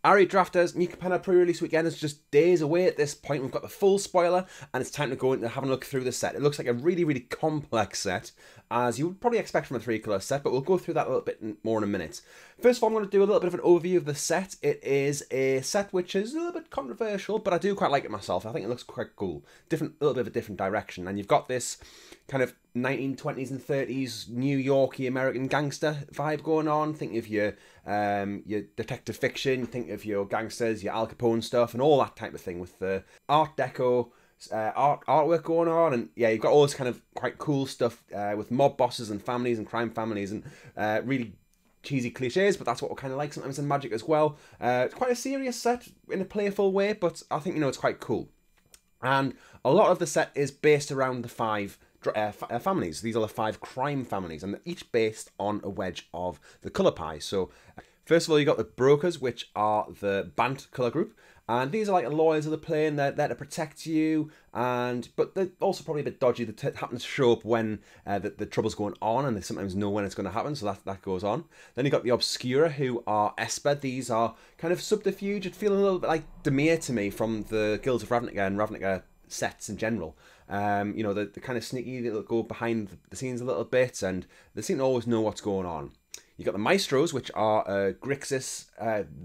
Ari Drafters, New Capenna pre-release weekend is just days away at this point. We've got the full spoiler, and it's time to go and have a look through the set. It looks like a really, really complex set, as you would probably expect from a 3-colour set, but we'll go through that a little bit more in a minute. First of all, I'm going to do a little bit of an overview of the set. It is a set which is a little bit controversial, but I do quite like it myself. I think it looks quite cool. A little bit of a different direction, and you've got this kind of 1920s and 30s New Yorky American gangster vibe going on. Think of your detective fiction, think of your gangsters, your Al Capone stuff, and all that type of thing with the Art Deco artwork going on. And yeah, you've got all this kind of quite cool stuff with mob bosses and families and crime families and really cheesy cliches, but that's what we kind of like sometimes in Magic as well. It's quite a serious set in a playful way, but I think, it's quite cool. And a lot of the set is based around the 5 families. These are the 5 crime families, and they're each based on a wedge of the colour pie. So first of all, you got the Brokers, which are the Bant colour group, and these are like the lawyers of the plane. They're there to protect you, but they're also probably a bit dodgy. They happen to show up when the trouble's going on, and they sometimes know when it's going to happen, so that goes on. Then you got the Obscura, who are Esper. These are kind of subterfuge. It feels a little bit like Dimir to me from the Guilds of Ravnica and Ravnica sets in general. They're kind of sneaky, they'll go behind the scenes a little bit, and they seem to always know what's going on. You got the Maestros, which are Grixis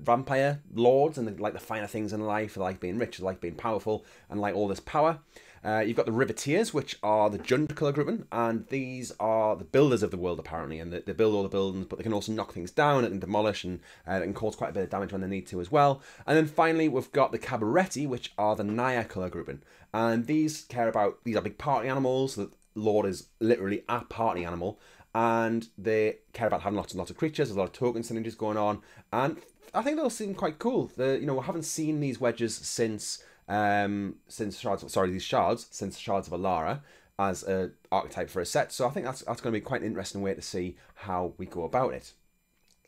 vampire lords, and they like the finer things in life. They like being rich, they like being powerful, and like all this power. You've got the Riveteers, which are the Jund colour grouping, and these are the builders of the world, apparently, and they build all the buildings, but they can also knock things down and demolish, and they can cause quite a bit of damage when they need to as well. And then finally, we've got the Cabaretti, which are the Naya colour grouping, and these are big party animals. The Lord is literally a party animal, and they care about having lots and lots of creatures. There's a lot of token synergies going on, and I think they'll seem quite cool. We haven't seen these wedges since Shards of Alara as an archetype for a set, so I think that's going to be quite an interesting way to see how we go about it.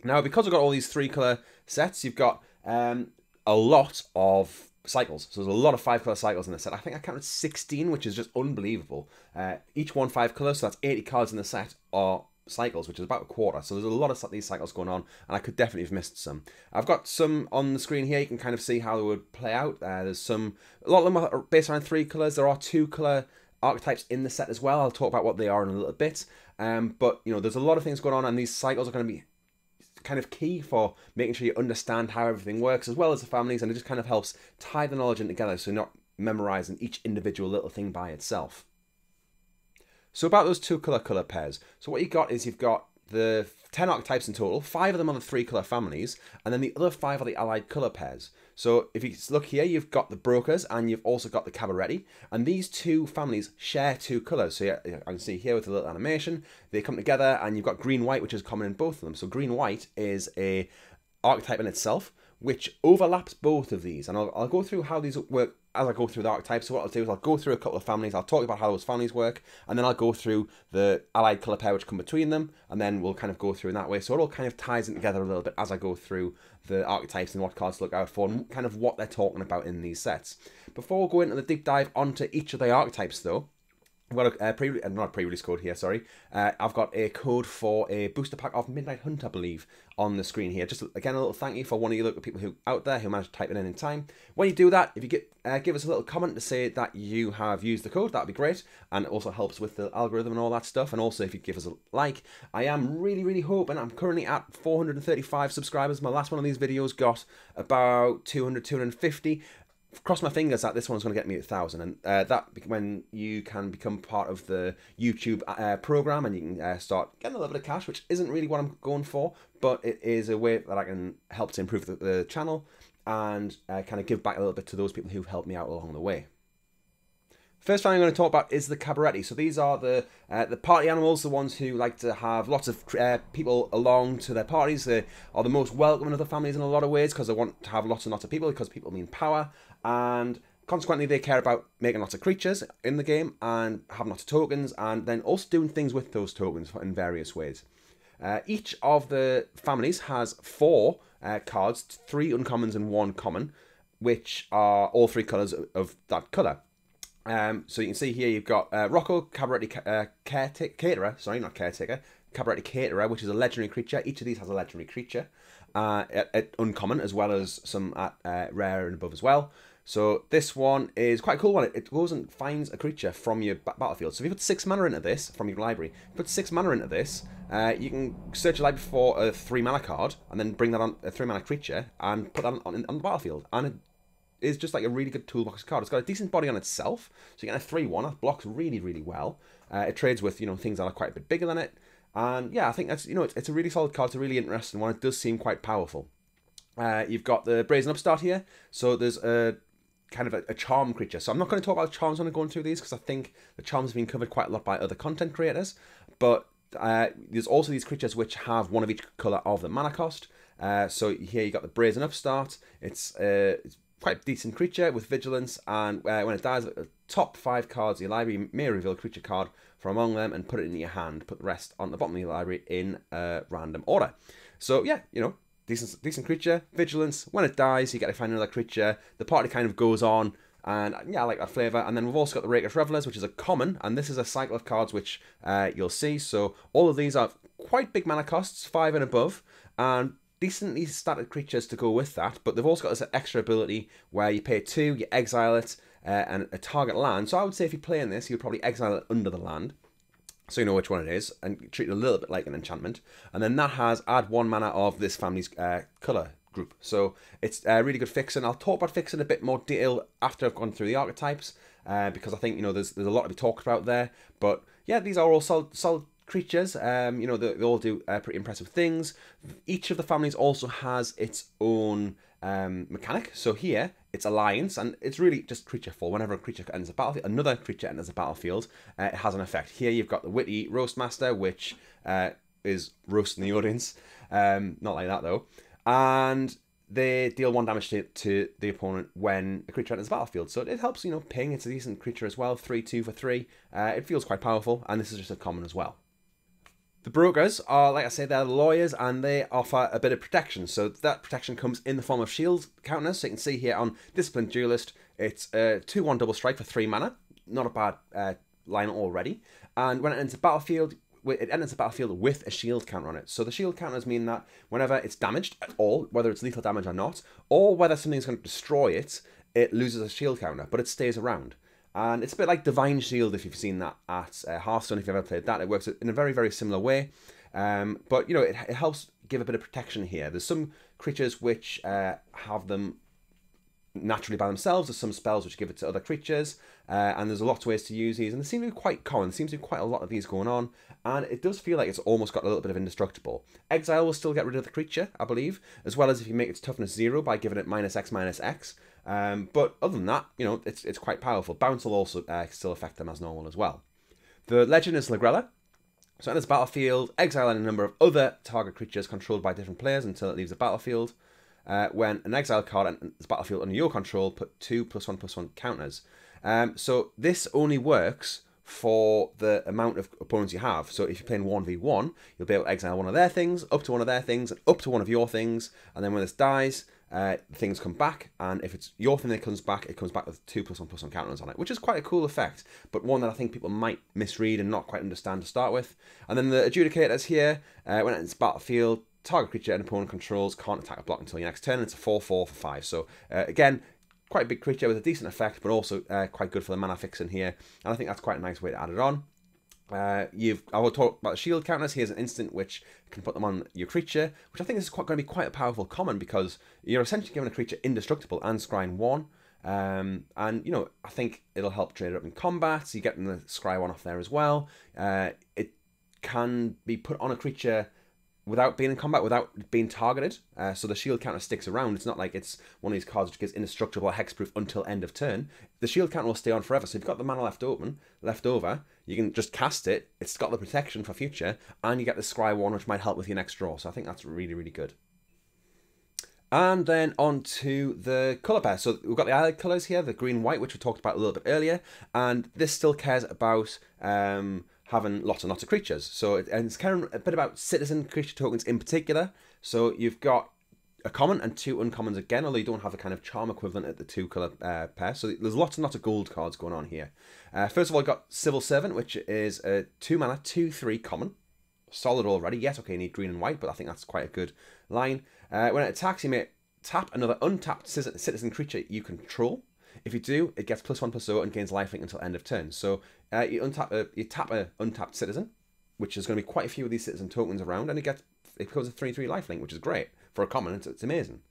Now, because we've got all these 3-colour sets, you've got a lot of cycles. So there's a lot of 5-colour cycles in the set. I think I counted 16, which is just unbelievable. Each one 5 colours, so that's 80 cards in the set are cycles, which is about a quarter. So there's a lot of these cycles going on, and I could definitely have missed some. I've got some on the screen here. You can kind of see how they would play out. There's a lot of them are based around 3 colours. There are 2-colour archetypes in the set as well. I'll talk about what they are in a little bit. But there's a lot of things going on, and these cycles are going to be kind of key for making sure you understand how everything works, as well as the families, and it just kind of helps tie the knowledge in together, so you're not memorizing each individual little thing by itself. So about those 2-colour pairs. So what you've got the 10 archetypes in total. 5 of them are the 3-colour families, and then the other 5 are the allied colour pairs. So if you look here, you've got the Brokers, and you've also got the Cabaretti, and these 2 families share 2 colours. So I can see here with the little animation, they come together, and you've got green-white, which is common in both of them. So green-white is a archetype in itself, which overlaps both of these, and I'll go through how these work as I go through the archetypes. So what I'll do is I'll go through a couple of families, I'll talk about how those families work, and then I'll go through the allied colour pair which come between them, and then we'll kind of go through in that way. So it all kind of ties in together a little bit as I go through the archetypes and what cards to look out for, and kind of what they're talking about in these sets. Before we go into the deep dive onto each of the archetypes though, I've got a not a pre-release code here, sorry. I've got a code for a booster pack of Midnight Hunt, I believe, on the screen here. Just again, a little thank you for one of you little people who out there who managed to type it in time. When you do that, if you give us a little comment to say that you have used the code, that'd be great, and it also helps with the algorithm and all that stuff. And also, if you give us a like, I am really hoping. I'm currently at 435 subscribers. My last one of these videos got about 250. Cross my fingers that this one's going to get me 1,000, and that when you can become part of the YouTube program, and you can start getting a little bit of cash, which isn't really what I'm going for, but it is a way that I can help to improve the channel and kind of give back a little bit to those people who've helped me out along the way. First thing I'm going to talk about is the Cabaretti. So these are the party animals, the ones who like to have lots of people along to their parties. They are the most welcoming of the families in a lot of ways, because they want to have lots and lots of people, because people mean power, and consequently they care about making lots of creatures in the game and having lots of tokens, and then also doing things with those tokens in various ways. Each of the families has 4 cards, 3 uncommons and 1 common, which are all 3 colours of that colour. So you can see here you've got Rocco, Cabaretti, Caterer, sorry, not Caretaker, Cabaret Caterer, which is a legendary creature. Each of these has a legendary creature at uncommon, as well as some at rare and above as well. So this one is quite a cool one. It goes and finds a creature from your battlefield. So if you put 6 mana into this from your library, put 6 mana into this, you can search your library for a 3 mana card and then bring that on a 3 mana creature and put that on the battlefield. And it is just like a really good toolbox card. It's got a decent body on itself, so you get a 3/1. That blocks really, really well. It trades with things that are quite a bit bigger than it. And yeah, I think that's it's a really solid card. It's a really interesting one. It does seem quite powerful. You've got the Brazen Upstart here. So there's a kind of a charm creature. So I'm not going to talk about charms when I'm going through these because I think the charms have been covered quite a lot by other content creators. But there's also these creatures which have one of each colour of the mana cost. So here you got the Brazen Upstart. It's quite a decent creature with vigilance, and when it dies, the top 5 cards of your library may reveal a creature card from among them and put it in your hand. Put the rest on the bottom of your library in a random order. So yeah, decent creature, vigilance. When it dies, you get to find another creature. The party kind of goes on, and yeah, I like that flavour. And then we've also got the Rakish Revelers, which is a common, and this is a cycle of cards which you'll see. So all of these are quite big mana costs, 5 and above, and decently static creatures to go with that. But they've also got this extra ability where you pay 2, you exile it, and a target land. So I would say if you're playing this, you'd probably exile it under the land, so you know which one it is, and treat it a little bit like an enchantment. And then that has add 1 mana of this family's colour group. So it's a really good fixing. I'll talk about fixing a bit more detail after I've gone through the archetypes, because I think there's a lot to be talked about there. But yeah, these are all solid creatures. They all do pretty impressive things. Each of the families also has its own mechanic. So here it's Alliance, and it's really just creature fall. Whenever a creature enters a battlefield, another creature enters a battlefield, it has an effect. Here you've got the Witty Roastmaster, which is roasting the audience. Not like that though. And they deal 1 damage to the opponent when a creature enters the battlefield. So it helps, ping. It's a decent creature as well. 3/2 for 3. It feels quite powerful, and this is just a common as well. The Brokers are, like I say, they're lawyers, and they offer a bit of protection. So that protection comes in the form of shield counters. So you can see here on Disciplined Duelist, it's a 2/1 double strike for 3 mana. Not a bad line already. And when it enters the battlefield, it enters the battlefield with a shield counter on it. So the shield counters mean that whenever it's damaged at all, whether it's lethal damage or not, or whether something's going to destroy it, it loses a shield counter, but it stays around. And it's a bit like Divine Shield, if you've seen that at Hearthstone, if you've ever played that. It works in a very, very similar way. But, it helps give a bit of protection here. There's some creatures which have them naturally by themselves. There's some spells which give it to other creatures. And there's a lot of ways to use these. And they seem to be quite common. There seems to be quite a lot of these going on. And it does feel like it's almost got a little bit of indestructible. Exile will still get rid of the creature, I believe. As well as if you make its toughness 0 by giving it -X/-X. But other than that, it's quite powerful. Bounce will also still affect them as normal as well. The legend is Lagrella. So in this battlefield, exile any number of other target creatures controlled by different players until it leaves the battlefield. When an exile card enters the battlefield under your control, put 2 +1/+1 counters. So this only works for the amount of opponents you have. So if you're playing 1v1, you'll be able to exile one of their things, up to one of their things, and up to one of your things. And then when this dies, things come back, and if it's your thing that comes back, it comes back with 2 +1/+1 counters on it, which is quite a cool effect, but one that I think people might misread and not quite understand to start with. And then the Adjudicators here, when it's battlefield, target creature an opponent controls can't attack or block until your next turn. It's a 4/4 for 5. So again, quite a big creature with a decent effect, but also quite good for the mana fixing here. And I think that's quite a nice way to add it on. I will talk about the shield counters. Here's an instant which can put them on your creature, which I think is going to be quite a powerful common, because you're essentially giving a creature indestructible and scrying 1. And I think it'll help trade it up in combat. So you're getting the scry 1 off there as well. It can be put on a creature without being in combat, without being targeted. So the shield counter sticks around. It's not like it's one of these cards which gets indestructible or hexproof until end of turn. The shield counter will stay on forever. So if you've got the mana left over, you can just cast it. It's got the protection for future, and you get the scry 1, which might help with your next draw. So I think that's really, really good. And then on to the colour pair. So we've got the allied colours here, the green-white, which we talked about a little bit earlier. And this still cares about having lots and lots of creatures. So it's caring a bit about citizen creature tokens in particular. So you've got a common and 2 uncommons again, although you don't have a kind of charm equivalent at the 2 colour pair. So there's lots and lots of gold cards going on here. First of all, you've got Civil Servant, which is a 2 mana, 2/3 common. solid already. Yes, okay, you need green and white, but I think that's quite a good line. When it attacks, you may tap another untapped citizen creature you control. If you do, it gets +1/+0 and gains lifelink until end of turn. So you tap an untapped citizen, which is going to be quite a few of these citizen tokens around, and it becomes a 3/3 lifelink, which is great for a common. It's amazing.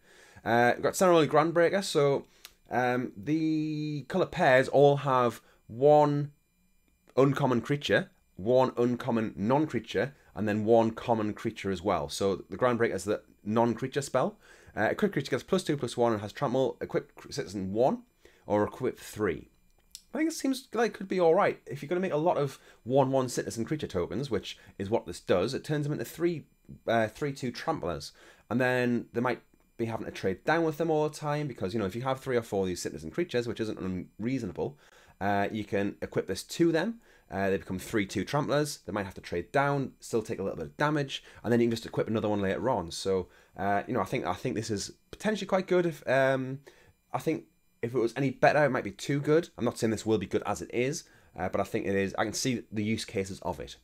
We've got Ceremonial Groundbreaker, so the colour pairs all have one uncommon creature, one uncommon non-creature, and then one common creature as well. So the Groundbreaker is the non-creature spell. Equipped creature gets +2/+1 and has trample. Equipped citizen 1 or equipped 3. I think it seems like it could be alright. If you're going to make a lot of 1/1 citizen creature tokens, which is what this does, it turns them into 3/2 tramplers. And then they might be having to trade down with them all the time, because, you know, if you have 3 or 4 of these citizen creatures, which isn't unreasonable, you can equip this to them. They become 3/2 tramplers. They might have to trade down, still take a little bit of damage, and then you can just equip another one later on. So, you know, I think this is potentially quite good. If I think if it was any better, it might be too good. I'm not saying this will be good as it is, but I think it is. I can see the use cases of it.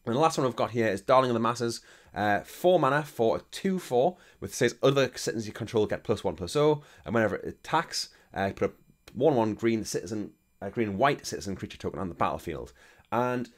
And the last one I've got here is Darling of the Masses. 4 mana for a 2/4, which says other citizens you control get +1/+0, and whenever it attacks, put a 1/1 green and white citizen creature token on the battlefield. And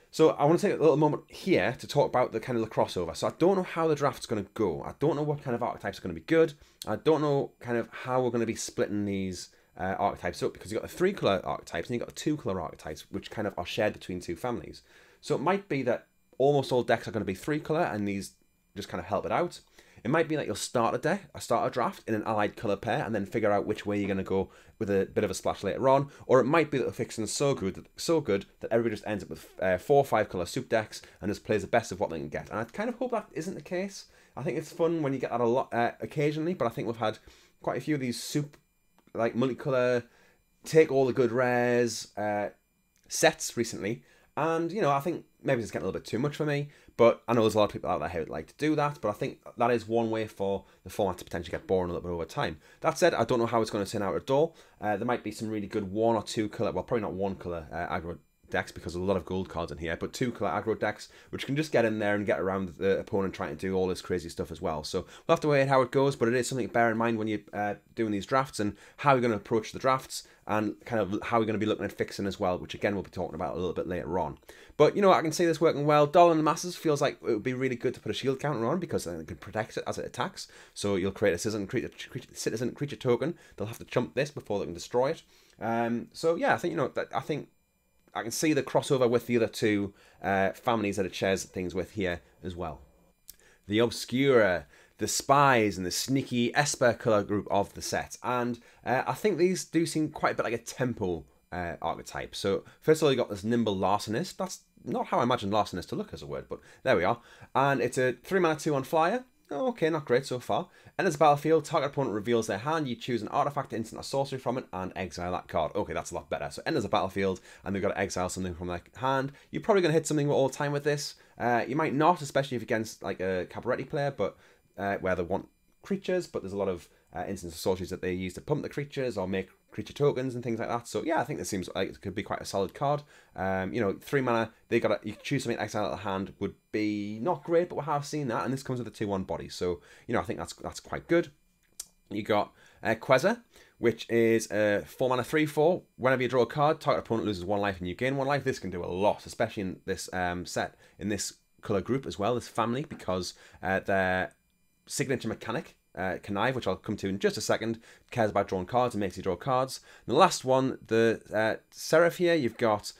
so I want to take a little moment here to talk about the kind of the crossover. So I don't know how the draft's going to go. I don't know what kind of archetypes are going to be good. I don't know kind of how we're going to be splitting these archetypes up, because you've got the 3-colour archetypes and you've got the 2-colour archetypes, which kind of are shared between 2 families. So it might be that almost all decks are going to be 3-colour and these just kind of help it out. It might be that you'll start a draft in an allied colour pair and then figure out which way you're going to go with a bit of a splash later on. Or it might be that the fixing's so good that everybody just ends up with 4 or 5 colour soup decks and just plays the best of what they can get. And I kind of hope that isn't the case. I think it's fun when you get that a lot occasionally, but I think we've had quite a few of these soup, like multicolour, take all the good rares sets recently. And, you know, I think maybe it's getting a little bit too much for me, but I know there's a lot of people out there who would like to do that, but I think that is one way for the format to potentially get boring a little bit over time. That said, I don't know how it's going to turn out at all. There might be some really good 1 or 2 colour, well, probably not 1 colour aggro decks, because there's a lot of gold cards in here, but 2 colour aggro decks, which can just get in there and get around the opponent trying to do all this crazy stuff as well. So we'll have to wait how it goes, but it is something to bear in mind when you're doing these drafts, and how you're going to approach the drafts, and kind of how you're going to be looking at fixing as well, which again we'll be talking about a little bit later on. But, you know, I can see this working well. Darling of the Masses feels like it would be really good to put a shield counter on, because then it can protect it as it attacks. So you'll create a citizen creature token. They'll have to chump this before they can destroy it. So yeah, I think, you know, I think I can see the crossover with the other 2 families that it shares things with here as well. The Obscura, the Spies, and the Sneaky Esper colour group of the set. And I think these do seem quite a bit like a tempo archetype. So first of all, you got this Nimble Larcenist. That's not how I imagine Larcenist to look as a word, but there we are. And it's a 3 mana 2/1 flyer. Oh, okay, not great so far. Enters the battlefield, target opponent reveals their hand, you choose an artifact, instant, or sorcery from it, and exile that card. Okay, that's a lot better. So enters the battlefield, and they've got to exile something from their hand. You're probably going to hit something all the time with this. You might not, especially if you're against like a Cabaretti player, but where they want creatures, but there's a lot of instants of sorceries that they use to pump the creatures or make creature tokens and things like that. So yeah, I think this seems like it could be quite a solid card. You know, 3 mana, you choose something, exile out of the hand would be not great, but we have seen that, and this comes with a 2/1 body. So, you know, I think that's quite good. You got Queza, which is a 4 mana 3/4. Whenever you draw a card, target opponent loses 1 life and you gain 1 life. This can do a lot, especially in this set, in this colour group as well, this family, because their signature mechanic, Connive, which I'll come to in just a second, cares about drawing cards and makes you draw cards. And the last one, the Seraph here, you've got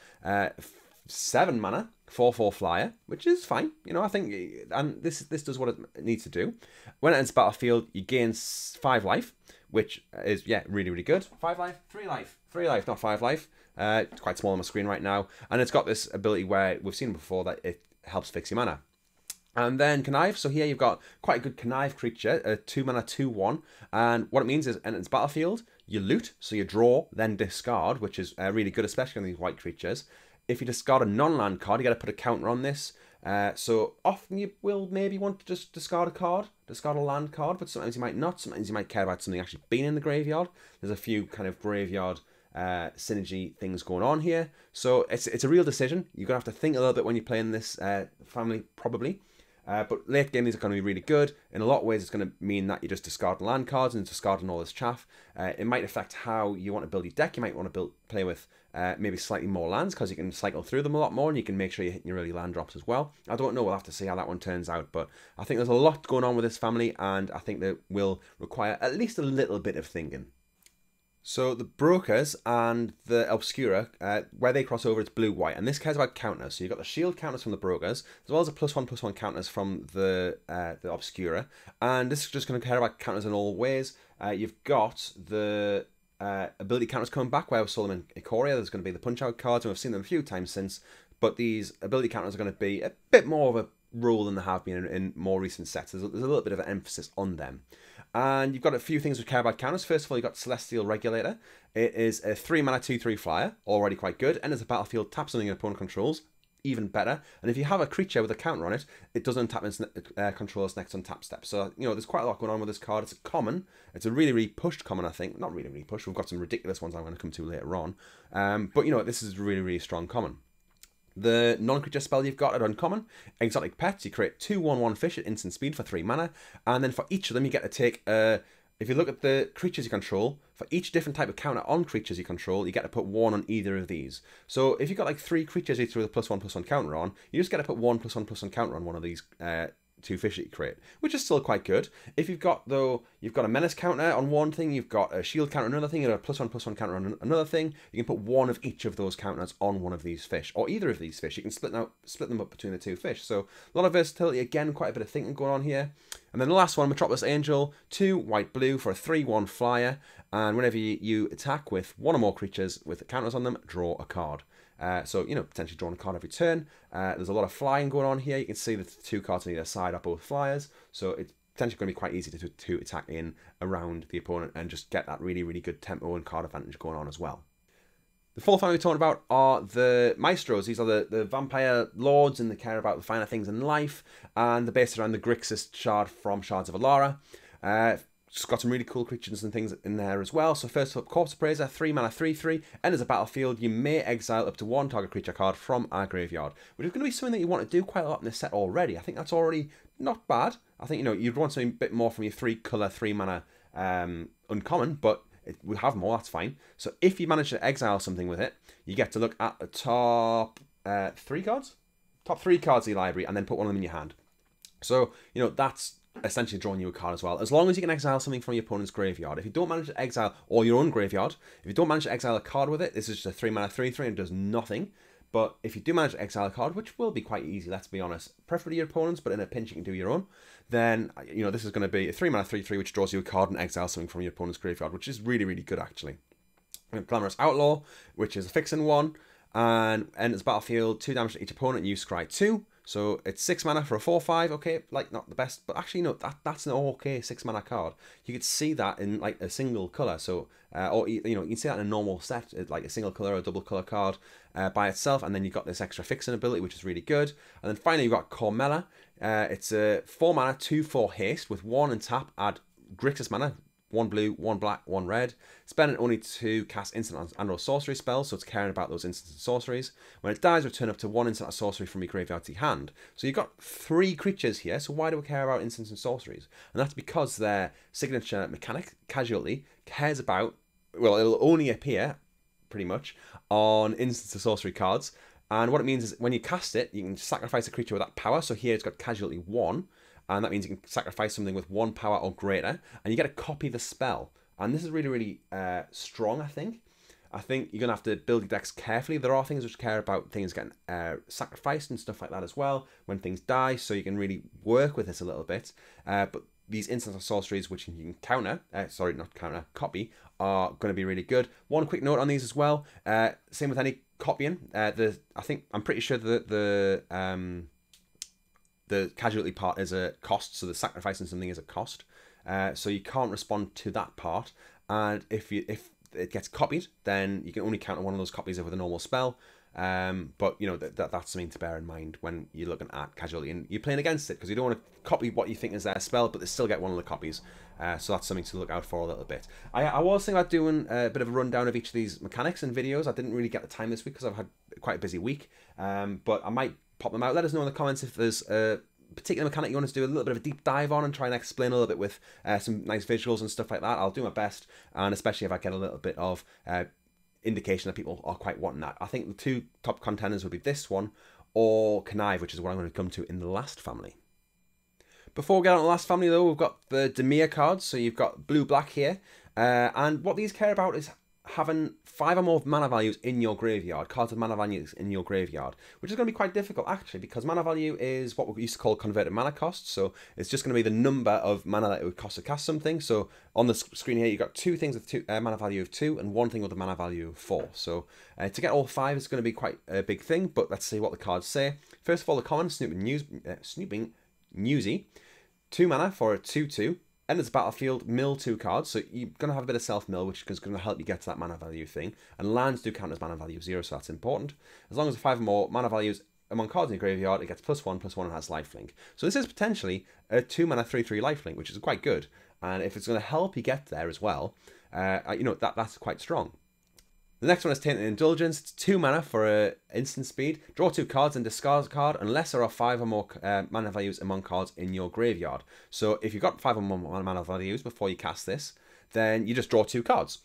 7 mana, 4/4 flyer, which is fine. You know, I think, and this does what it needs to do. When it enters battlefield, you gain 5 life, which is, yeah, really, really good. 5 life, 3 life. 3 life, not 5 life. It's quite small on my screen right now. And it's got this ability where we've seen before that it helps fix your mana. And then Connive, so here you've got quite a good Connive creature, a 2 mana 2/1, and what it means is enters battlefield, you loot, so you draw, then discard, which is really good, especially on these white creatures. If you discard a non-land card, you got to put a counter on this, so often you will maybe want to just discard a land card, but sometimes you might not, sometimes you might care about something actually being in the graveyard. There's a few kind of graveyard synergy things going on here. So it's a real decision. You're going to have to think a little bit when you're playing this family, probably. But late game, these are going to be really good. In a lot of ways, it's going to mean that you're just discarding land cards and discarding all this chaff. It might affect how you want to build your deck. You might want to play with maybe slightly more lands because you can cycle through them a lot more and you can make sure you're hitting your early land drops as well. I don't know. We'll have to see how that one turns out. But I think there's a lot going on with this family, and I think that will require at least a little bit of thinking. So the Brokers and the Obscura, where they cross over, it's blue-white, and this cares about counters. So you've got the shield counters from the Brokers, as well as the +1/+1 counters from the Obscura, and this is just going to care about counters in all ways. You've got the ability counters coming back, where we saw them in Ikoria. There's going to be the Punch-Out cards, and we've seen them a few times since, but these ability counters are going to be a bit more of a rule than they have been in more recent sets. There's a little bit of an emphasis on them. And you've got a few things which care about counters. First of all, you've got Celestial Regulator. It is a 3-mana 2/3 flyer, already quite good. And as a battlefield, tap something your opponent controls, even better. And if you have a creature with a counter on it, it doesn't tap its controller's next untap step. So, you know, there's quite a lot going on with this card. It's a common. It's a really, really pushed common, I think. Not really, really pushed. We've got some ridiculous ones I'm going to come to later on. But, you know, this is really, really strong common. The non-creature spell you've got at uncommon, Exotic Pets. You create 2/1/1 fish at instant speed for 3 mana, and then for each of them you get to take if you look at the creatures you control, for each different type of counter on creatures you control, you get to put 1 on either of these. So if you've got like 3 creatures you throw the +1/+1 counter on, you just get to put 1 +1/+1 counter on one of these 2 fish that you create, which is still quite good. If you've got, though, you've got a menace counter on one thing, you've got a shield counter on another thing, you've got a +1/+1 counter on another thing, you can put 1 of each of those counters on one of these fish, or either of these fish. You can split them up between the 2 fish. So a lot of versatility, again, quite a bit of thinking going on here. And then the last one, Metropolis Angel, 2 white-blue for a 3/1 flyer, and whenever you attack with 1 or more creatures with counters on them, draw a card. So, you know, potentially drawing a card every turn. There's a lot of flying going on here. You can see the 2 cards on either side are both flyers. So it's potentially going to be quite easy to attack in around the opponent and just get that really, really good tempo and card advantage going on as well. The fourth family we're talking about are the Maestros. These are the vampire lords, and they care about the finer things in life. And they're based around the Grixis shard from Shards of Alara. Just got some really cool creatures and things in there as well. So first up, Corpse Appraiser, 3-mana 3/3. Enters a battlefield, you may exile up to 1 target creature card from our graveyard, which is going to be something that you want to do quite a lot in this set already. I think that's already not bad. I think, you know, you'd want something a bit more from your 3-color, 3-mana uncommon, but it will have more, that's fine. So if you manage to exile something with it, you get to look at the top 3 cards? Top 3 cards of your library, and then put one of them in your hand. So, you know, that's essentially drawing you a card as well. As long as you can exile something from your opponent's graveyard. If you don't manage to exile, or your own graveyard, if you don't manage to exile a card with it, this is just a 3-mana 3/3 and does nothing. But if you do manage to exile a card, which will be quite easy, let's be honest, preferably your opponent's, but in a pinch you can do your own, then, you know, this is going to be a 3-mana 3/3 which draws you a card and exiles something from your opponent's graveyard, which is really, really good actually. We have Glamorous Outlaw, which is a fixing one, and enters battlefield, 2 damage to each opponent, you scry 2. So it's 6 mana for a 4/5, okay, like not the best, but actually no, that's an okay 6 mana card. You could see that in like a single color, so or you know, you can see that in a normal set, like a single color or a double color card by itself, and then you've got this extra fixing ability, which is really good. And then finally you've got Cormella. It's a 4 mana 2/4 haste with 1 and tap, add Grixis mana. 1 blue, 1 black, 1 red. Spend it only to cast instant and/or sorcery spells, so it's caring about those instants and sorceries. When it dies, return up to 1 instant or sorcery from your graveyard to your hand. So you've got 3 creatures here, so why do we care about instants and sorceries? And that's because their signature mechanic, Casualty, cares about, well, it'll only appear, pretty much, on instants and sorcery cards. And what it means is when you cast it, you can sacrifice a creature with that power. So here it's got Casualty 1. And that means you can sacrifice something with 1 power or greater, and you get to copy the spell. And this is really, really strong, I think. I think you're going to have to build your decks carefully. There are things which care about things getting sacrificed and stuff like that as well when things die, so you can really work with this a little bit. But these instant sorceries, which you can copy, are going to be really good. One quick note on these as well. Same with any copying. I'm pretty sure that the Casualty part is a cost, so the sacrificing something is a cost. So you can't respond to that part. And if it gets copied, then you can only counter one of those copies with a normal spell. But you know that's something to bear in mind when you're looking at casualty and you're playing against it, because you don't want to copy what you think is their spell, but they still get one of the copies. So that's something to look out for a little bit. I was thinking about doing a bit of a rundown of each of these mechanics in videos. I didn't really get the time this week because I've had quite a busy week, but I might pop them out. Let us know in the comments if there's a particular mechanic you want us to do a little bit of a deep dive on and try and explain a little bit with some nice visuals and stuff like that. I'll do my best, and especially if I get a little bit of indication that people are quite wanting that. I think the two top contenders would be this one or Connive, which is what I'm going to come to in the last family. Before we get on to the last family though, we've got the Dimir cards. So you've got blue-black here, and what these care about is having 5 or more mana values in your graveyard, cards with mana values in your graveyard, which is going to be quite difficult actually, because mana value is what we used to call converted mana cost. So it's just going to be the number of mana that it would cost to cast something. So on the screen here, you've got 2 things with mana value of 2 and 1 thing with a mana value of 4. So to get all 5 is going to be quite a big thing, but let's see what the cards say. First of all, the common Snooping Newsy, 2 mana for a 2/2. Enters the battlefield, mill 2 cards, so you're going to have a bit of self-mill, which is going to help you get to that mana value thing. And lands do count as mana value of 0, so that's important. As long as 5 or more mana values among cards in your graveyard, it gets +1/+1 and has lifelink. So this is potentially a 2 mana 3/3 lifelink, which is quite good. And if it's going to help you get there as well, you know, that's quite strong. The next one is Tainted Indulgence. It's 2 mana for a instant speed. Draw 2 cards and discard a card unless there are 5 or more mana values among cards in your graveyard. So if you've got 5 or more mana values before you cast this, then you just draw 2 cards.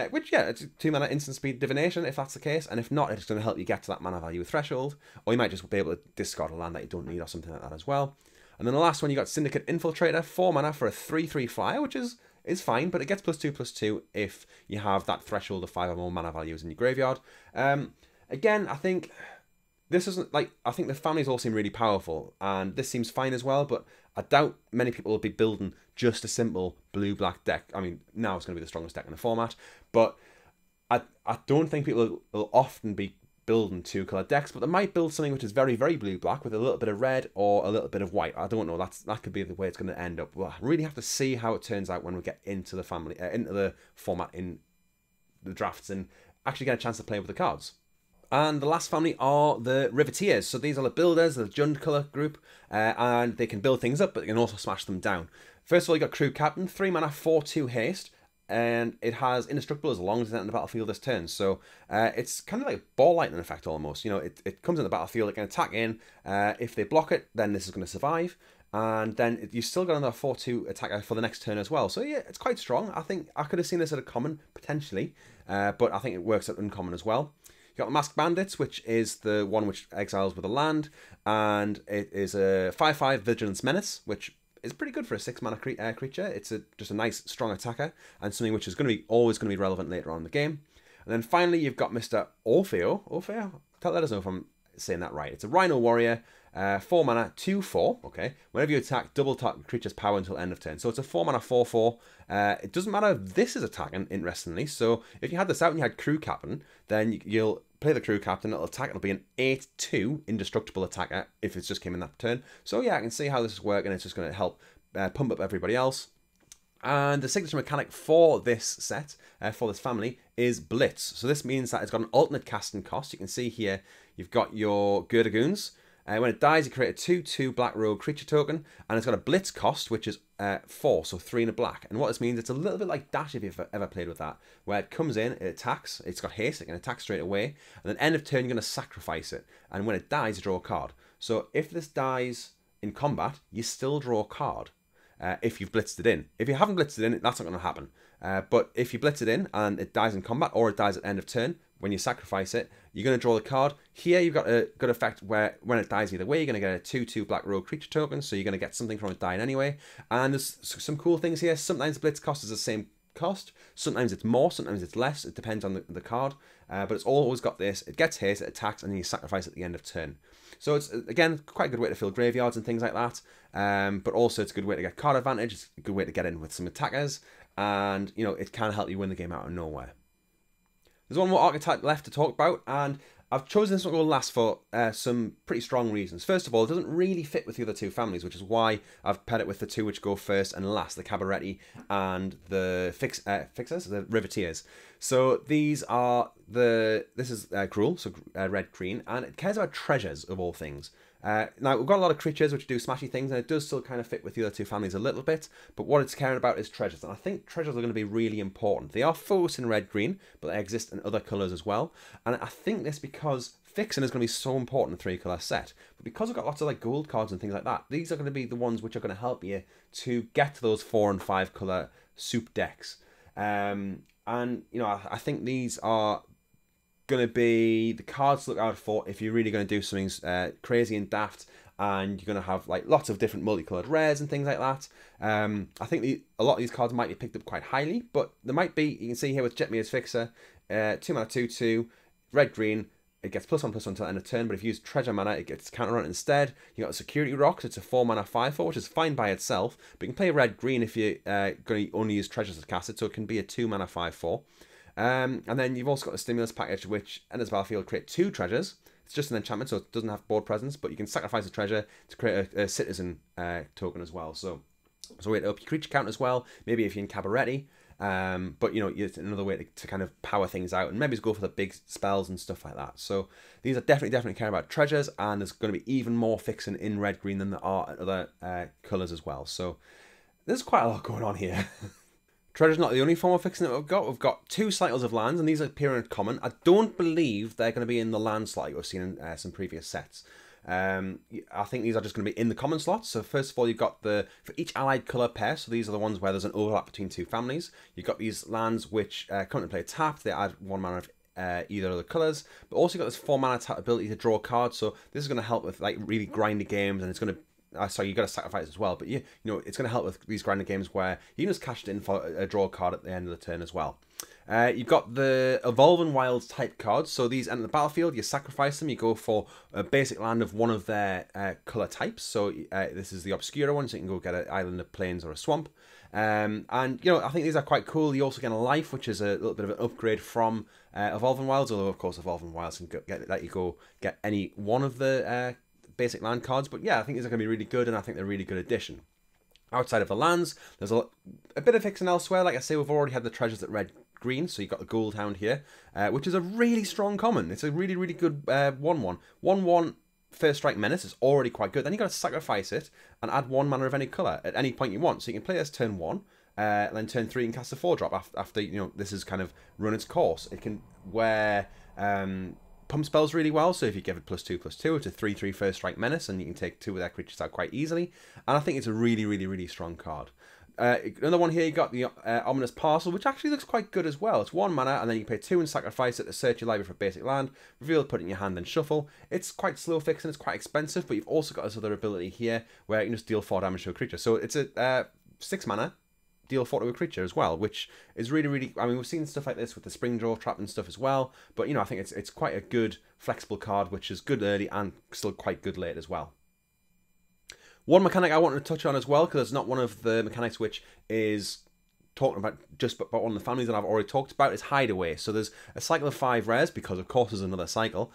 Which, yeah, it's 2 mana instant speed divination if that's the case. And if not, it's going to help you get to that mana value threshold. Or you might just be able to discard a land that you don't need or something like that as well. And then the last one, you got Syndicate Infiltrator. 4 mana for a 3/3 flyer, which is fine, but it gets +2/+2 if you have that threshold of 5 or more mana values in your graveyard. Again, I think this isn't like, I think the families all seem really powerful, and this seems fine as well, but I doubt many people will be building just a simple blue-black deck. I mean, now it's going to be the strongest deck in the format, but I don't think people will often be building 2-color decks, but they might build something which is very, very blue-black with a little bit of red or a little bit of white. I don't know. That could be the way it's going to end up. We'll really have to see how it turns out when we get into the family, into the format in the drafts and actually get a chance to play with the cards. And the last family are the Riveteers. So these are the builders, the Jund color group, and they can build things up, but they can also smash them down. First of all, you got Crew Captain, 3 mana, 4/2 haste. And it has indestructible as long as it's in the battlefield this turn. So it's kind of like a ball lightning effect almost. You know, it comes in the battlefield, it can attack in. If they block it, then this is going to survive. And then you still got another 4/2 attacker for the next turn as well. So yeah, it's quite strong. I think I could have seen this at a common, potentially. But I think it works at uncommon as well. You got the Masked Bandits, which is the one which exiles with a land. And it is a 5/5 Vigilance Menace, which is pretty good for a 6 mana creature. It's just a nice, strong attacker, and something which is always going to be relevant later on in the game. And then finally, you've got Mr. Orfeo. Orfeo? Let us know if I'm saying that right. It's a Rhino Warrior, 4 mana, 2/4. Okay. Whenever you attack, double target creature's power until end of turn. So it's a 4 mana, 4/4. It doesn't matter if this is attacking, interestingly. So if you had this out and you had Crew Captain, then you'll play the Crew Captain, it'll attack, it'll be an 8/2 indestructible attacker if it's just came in that turn. So yeah, I can see how this is working. It's just going to help pump up everybody else. And the signature mechanic for this set, for this family, is Blitz. So this means that it's got an alternate casting cost. You can see here, you've got your Girdagoons. When it dies, you create a 2/2 Black Rogue creature token, and it's got a Blitz cost, which is 4, so 3 and a black. And what this means, it's a little bit like Dash if you've ever played with that, where it comes in, it attacks, it's got haste, it can attack straight away, and then end of turn, you're going to sacrifice it. And when it dies, you draw a card. So if this dies in combat, you still draw a card. If you've blitzed it in. If you haven't blitzed it in, that's not going to happen. But if you blitz it in and it dies in combat, or it dies at end of turn, when you sacrifice it, you're going to draw the card. Here you've got a good effect where when it dies either way, you're going to get a 2/2 Black Rogue creature token, so you're going to get something from it dying anyway. And there's some cool things here. Sometimes the blitz cost is the same cost, sometimes it's more, sometimes it's less, it depends on the card, but it's always got this, it gets haste, it attacks, and then you sacrifice at the end of turn. So it's, again, quite a good way to fill graveyards and things like that, but also it's a good way to get card advantage, it's a good way to get in with some attackers, and, you know, it can help you win the game out of nowhere. There's one more archetype left to talk about, and I've chosen this one to go last for some pretty strong reasons. First of all, it doesn't really fit with the other two families, which is why I've paired it with the two which go first and last, the Cabaretti and the Fixers, the Riveteers. So these are this is Gruul, so red-green, and it cares about treasures of all things. Now, we've got a lot of creatures which do smashy things, and it does still kind of fit with the other two families a little bit, but what it's caring about is treasures, and I think treasures are going to be really important. They are focused in red-green, but they exist in other colours as well, and I think this because Fixing is going to be so important in a 3-colour set, but because we've got lots of like gold cards and things like that, these are going to be the ones which are going to help you to get to those 4 and 5 colour soup decks. And, you know, I think these are going to be the cards to look out for if you're really going to do something crazy and daft, and you're going to have like lots of different multicolored rares and things like that. I think a lot of these cards might be picked up quite highly, but there might be, you can see here with Jetmir's Fixer, 2 mana 2/2, red-green, it gets +1/+1 until the end of turn, but if you use treasure mana, it gets counter on it instead. You got a Security Rock, so it's a 4 mana 5/4, which is fine by itself, but you can play red-green if you're going to only use treasures to cast it, so it can be a 2 mana 5/4. And then you've also got the Stimulus package, which enters the battlefield, create 2 treasures. It's just an enchantment, so it doesn't have board presence, but you can sacrifice a treasure to create a citizen token as well. So way to up your creature count as well. Maybe if you're in Cabaretti, but you know, it's another way to kind of power things out and maybe go for the big spells and stuff like that. So these are definitely caring about treasures, and there's going to be even more fixing in red-green than there are in other colours as well. So there's quite a lot going on here. Treasure's not the only form of fixing that we've got. We've got 2 cycles of lands, and these appear in common. I don't believe they're going to be in the land slot you've seen in some previous sets. I think these are just going to be in the common slots. So first of all, you've got for each allied colour pair, so these are the ones where there's an overlap between 2 families. You've got these lands which come into play tapped. They add 1 mana of either of the colours, but also you've got this 4 mana tap ability to draw a card. So this is going to help with like really grindy games, and it's going to sorry, you got to sacrifice as well, but you know it's going to help with these grinding games where you can just cash it in for a draw card at the end of the turn as well. You've got the Evolving Wilds type cards, so these enter the battlefield, you sacrifice them, you go for a basic land of one of their colour types, so this is the Obscura one, so you can go get an island, of plains, or a swamp. And you know, I think these are quite cool. You also get a life, which is a little bit of an upgrade from Evolving Wilds, although of course Evolving Wilds can let you go get any one of the basic land cards, but yeah, I think these are going to be really good, and I think they're a really good addition. Outside of the lands, there's a bit of fixing elsewhere. Like I say, we've already had the treasures at red-green, so you've got the Gold Hound here, which is a really strong common. It's a really good 1/1. 1/1 First Strike Menace is already quite good. Then you've got to sacrifice it and add 1 mana of any colour at any point you want. So you can play this turn 1, and then turn 3 and cast a 4-drop after you know this has kind of run its course. It can wear pump spells really well, so if you give it +2/+2, it's a 3/3 First Strike Menace, and you can take 2 of their creatures out quite easily, and I think it's a really strong card. Another one here, you got the Ominous Parcel, which actually looks quite good as well. It's 1 mana, and then you pay 2 and sacrifice it to search your library for basic land, reveal it, put it in your hand, and shuffle. It's quite slow fixing, it's quite expensive, but you've also got this other ability here, where you can just deal 4 damage to a creature. So it's a 6 mana, deal 4 to a creature as well, which is really, I mean, we've seen stuff like this with the Springdraw Trap and stuff as well, but you know, I think it's quite a good flexible card, which is good early and still quite good late as well. One mechanic I wanted to touch on as well, because it's not one of the mechanics which is talking about just about one of the families that I've already talked about, is Hideaway. So there's a cycle of 5 rares, because of course there's another cycle,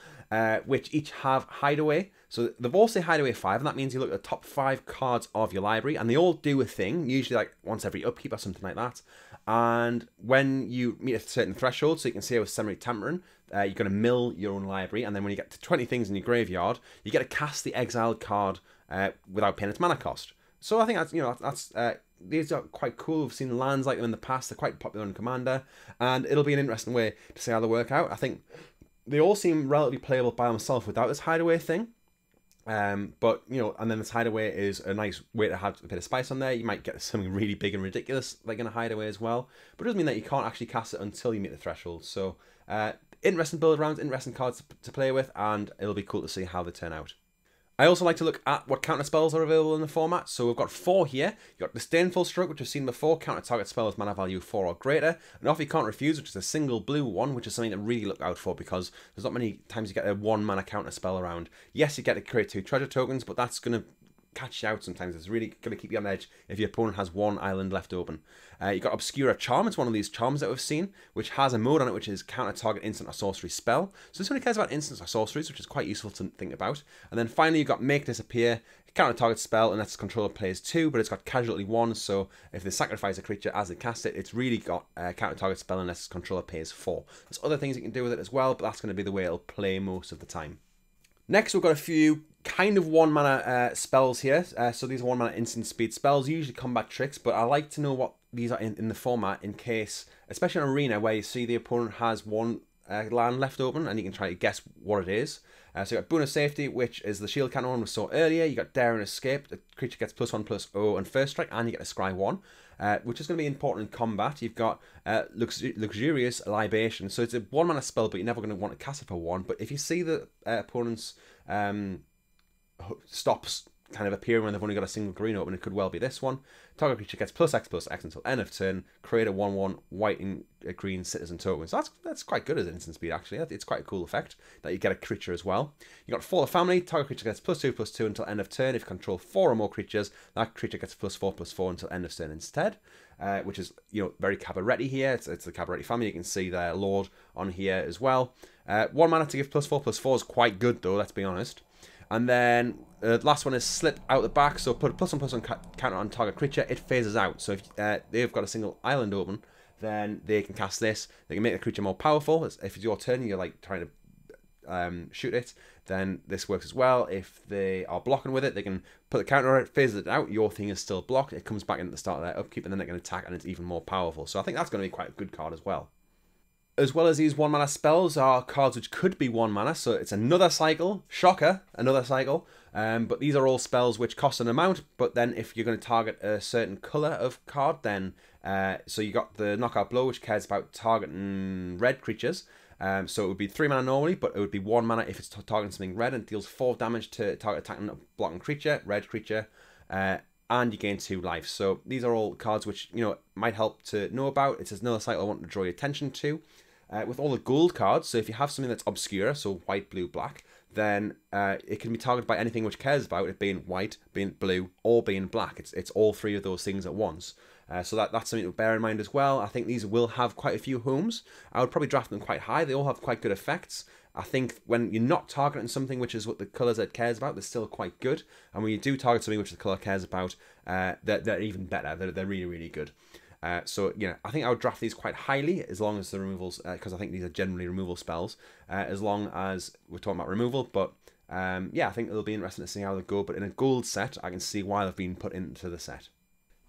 which each have Hideaway. So they've all say Hideaway 5, and that means you look at the top 5 cards of your library, and they all do a thing, usually like once every upkeep or something like that. And when you meet a certain threshold, so you can see with Semirite Temperance, you're going to mill your own library, and then when you get to 20 things in your graveyard, you get to cast the exiled card without paying its mana cost. So I think that's, you know, that's these are quite cool. We've seen lands like them in the past. They're quite popular in Commander, and it'll be an interesting way to see how they work out. I think they all seem relatively playable by themselves without this Hideaway thing. But, you know, and then this Hideaway is a nice way to have a bit of spice on there. You might get something really big and ridiculous like in a Hideaway as well. But it doesn't mean that you can't actually cast it until you meet the threshold. So, interesting build rounds, interesting cards to play with, and it'll be cool to see how they turn out. I also like to look at what counter spells are available in the format. So we've got 4 here. You've got Disdainful Stroke, which we've seen before. Counter target spell with mana value 4 or greater. And Offer You Can't Refuse, which is a single blue one, which is something to really look out for, because there's not many times you get a 1 mana counter spell around. Yes, you get to create 2 treasure tokens, but that's going to catch you out sometimes. It's really going to keep you on edge if your opponent has one island left open. You've got Obscura Charm. It's one of these charms that we've seen, which has a mode on it which is counter target instant or sorcery spell. So this only cares about instants or sorceries, which is quite useful to think about. And then finally you've got Make Disappear, counter target spell, and that's controller plays 2, but it's got casualty 1, so if they sacrifice a creature as they cast it, it's really got counter target spell unless controller pays 4. There's other things you can do with it as well, but that's going to be the way it'll play most of the time. Next, we've got a few kind of 1 mana spells here. So these are 1 mana instant speed spells, usually combat tricks, but I like to know what these are in the format in case, especially in Arena, where you see the opponent has 1 land left open and you can try to guess what it is. So you got Boon of Safety, which is the shield cannon one we saw earlier. You got Dare and Escape. The creature gets +1/+0 and first strike, and you get a scry 1, which is going to be important in combat. You've got Luxurious Libation. So it's a 1 mana spell, but you're never going to want to cast it for 1. But if you see the opponent's stops kind of appearing when they've only got a single green open, it could well be this one. Target creature gets +X/+X until end of turn. Create a 1/1 white and green citizen token. So that's quite good as an instant speed, actually. It's quite a cool effect that you get a creature as well. You got Fall of Family. Target creature gets +2/+2 until end of turn. If you control 4 or more creatures, that creature gets +4/+4 until end of turn instead. Which is, you know, very Cabaretti here. It's the Cabaretti family. You can see their Lord on here as well. 1 mana to give +4/+4 is quite good, though, let's be honest. And then the last one is Slip Out the Back. So put a +1/+1 counter on target creature. It phases out. So if they've got a single island open, then they can cast this. They can make the creature more powerful. If it's your turn and you're like trying to shoot it, then this works as well. If they are blocking with it, they can put the counter on it, phase it out. Your thing is still blocked. It comes back in at the start of their upkeep, and then they can attack, and it's even more powerful. So I think that's going to be quite a good card as well. As well as these 1 mana spells are cards which could be 1 mana, so it's another cycle. Shocker, another cycle. But these are all spells which cost an amount, but then if you're going to target a certain colour of card, then so you got the Knockout Blow, which cares about targeting red creatures. So it would be 3 mana normally, but it would be 1 mana if it's targeting something red, and deals 4 damage to target attacking a blocking creature, red creature, and you gain 2 life. So these are all cards which, you know, might help to know about. It's another cycle I want to draw your attention to. With all the gold cards, so if you have something that's obscure, so white, blue, black, then it can be targeted by anything which cares about it being white, being blue, or being black. It's all 3 of those things at once. So that's something to bear in mind as well. I think these will have quite a few homes. I would probably draft them quite high. They all have quite good effects. I think when you're not targeting something which is what the colours it cares about, they're still quite good. And when you do target something which the colour cares about, they're even better. They're really, really good. So, you know, I think I would draft these quite highly as long as the removals, because I think these are generally removal spells, as long as we're talking about removal. But, yeah, I think it'll be interesting to see how they go. But in a gold set, I can see why they've been put into the set.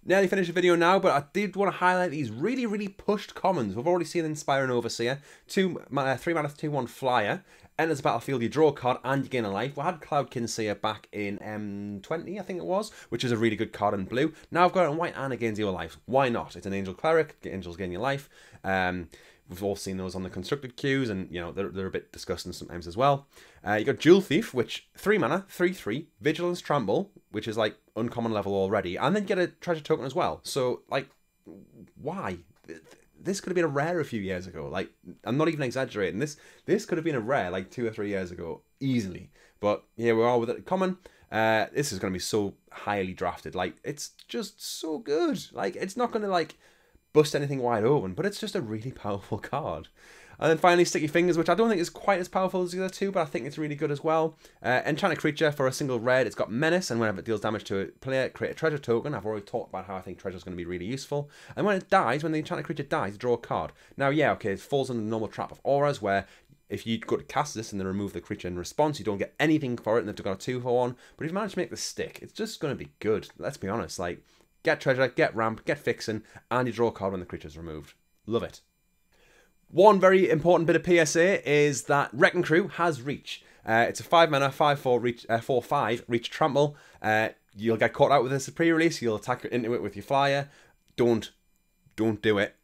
Nearly finished the video now, but I did want to highlight these really, really pushed commons. We've already seen Inspiring Overseer, 3 mana 2/1 flyer. Enters the battlefield, you draw a card and you gain a life. We had Cloud Kinseer back in M20, I think it was, which is a really good card in blue. Now I've got it in white and it gains 0 life. Why not? It's an Angel Cleric, Angels gain your life. We've all seen those on the constructed queues, and you know they're a bit disgusting sometimes as well. You got Jewel Thief, which 3 mana, 3/3, Vigilance Trample, which is like uncommon level already, and then you get a treasure token as well. So like, why? This could have been a rare a few years ago. Like, I'm not even exaggerating. This could have been a rare like 2 or 3 years ago, easily. But here we are with it common. This is going to be so highly drafted. Like, it's just so good. Like, it's not going to like bust anything wide open, but it's just a really powerful card. And then finally, Sticky Fingers, which I don't think is quite as powerful as the other two, but I think it's really good as well. Enchanted creature for a single red. It's got Menace, and whenever it deals damage to a player, create a treasure token. I've already talked about how I think treasure is going to be really useful. And when it dies, when the enchanted creature dies, draw a card. Now, yeah, okay, it falls under the normal trap of auras, where if you go to cast this and then remove the creature in response, you don't get anything for it, and they've got a 2/1. But if you manage to make this stick, it's just going to be good. Let's be honest. Like, get treasure, get ramp, get fixin', and you draw a card when the creature's removed. Love it. One very important bit of PSA is that Wrecking Crew has Reach. It's a 5 mana, 5/4 reach, 4/5 Reach Trample. You'll get caught out with this pre-release. You'll attack into it with your flyer. Don't do it.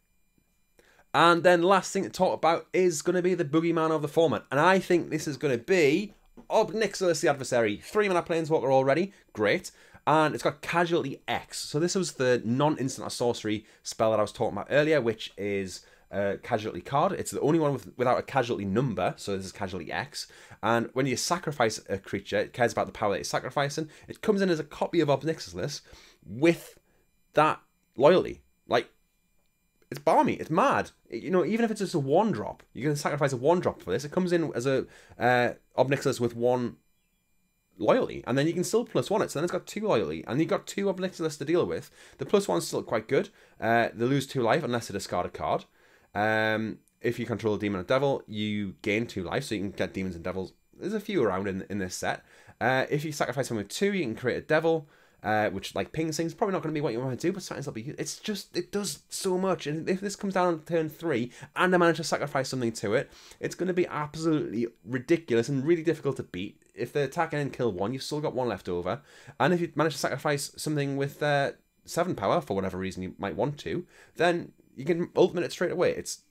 And then last thing to talk about is going to be the boogeyman of the format. And I think this is going to be Ob Nixilis the Adversary. 3 mana Planeswalker already. Great. And it's got Casualty X. So this was the non-instant or sorcery spell that I was talking about earlier, which is a casualty card. It's the only one without a casualty number, so this is casualty X. And when you sacrifice a creature, it cares about the power that you're sacrificing. It comes in as a copy of Ob Nixilis with that loyalty. Like, it's balmy, it's mad. You know, even if it's just a 1-drop, you can sacrifice a 1-drop for this. It comes in as a Ob Nixilis with 1 loyalty, and then you can still +1 it. So then it's got 2 loyalty, and you've got 2 Ob Nixilis to deal with. The +1's still quite good. They lose 2 life unless they discard a card. If you control a demon or devil, you gain 2 life, so you can get demons and devils. There's a few around in this set. If you sacrifice one with 2, you can create a devil. Which, like Ping Sing's probably not going to be what you want to do, but sometimes it'll be. It's just, it does so much. And if this comes down on turn 3 and I manage to sacrifice something to it, it's going to be absolutely ridiculous and really difficult to beat. If they attack and kill 1, you've still got 1 left over. And if you manage to sacrifice something with 7 power, for whatever reason you might want to, then you can ultimate it straight away. It's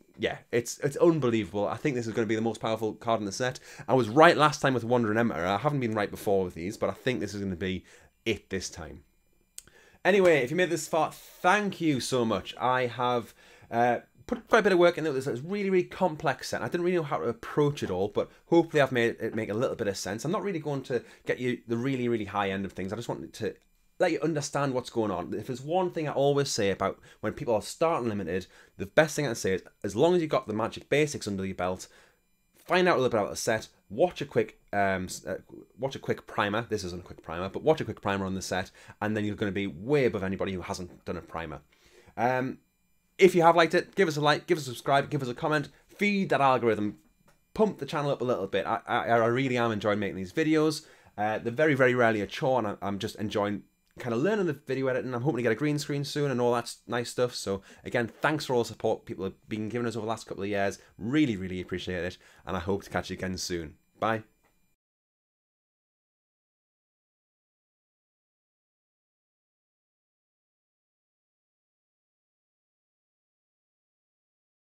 unbelievable. I think this is going to be the most powerful card in the set. I was right last time with Wandering Emperor. I haven't been right before with these, but I think this is going to be it this time. Anyway, if you made this far, thank you so much. I have put quite a bit of work into this. It's really, really complex set. I didn't really know how to approach it all, but hopefully I've made it make a little bit of sense. I'm not really going to get you the really, really high end of things. I just wanted to let you understand what's going on. If there's one thing I always say about when people are starting Limited, the best thing I can say is, as long as you've got the Magic basics under your belt, find out a little bit about the set, watch a quick primer. This isn't a quick primer, but watch a quick primer on the set, and then you're going to be way above anybody who hasn't done a primer. If you have liked it, give us a like, give us a subscribe, give us a comment, feed that algorithm, pump the channel up a little bit. I really am enjoying making these videos. They're very, very rarely a chore, and I'm just enjoying kind of learning the video editing. I'm hoping to get a green screen soon and all that nice stuff. So again, thanks for all the support people have been giving us over the last couple of years. Really, really appreciate it, and I hope to catch you again soon. Bye.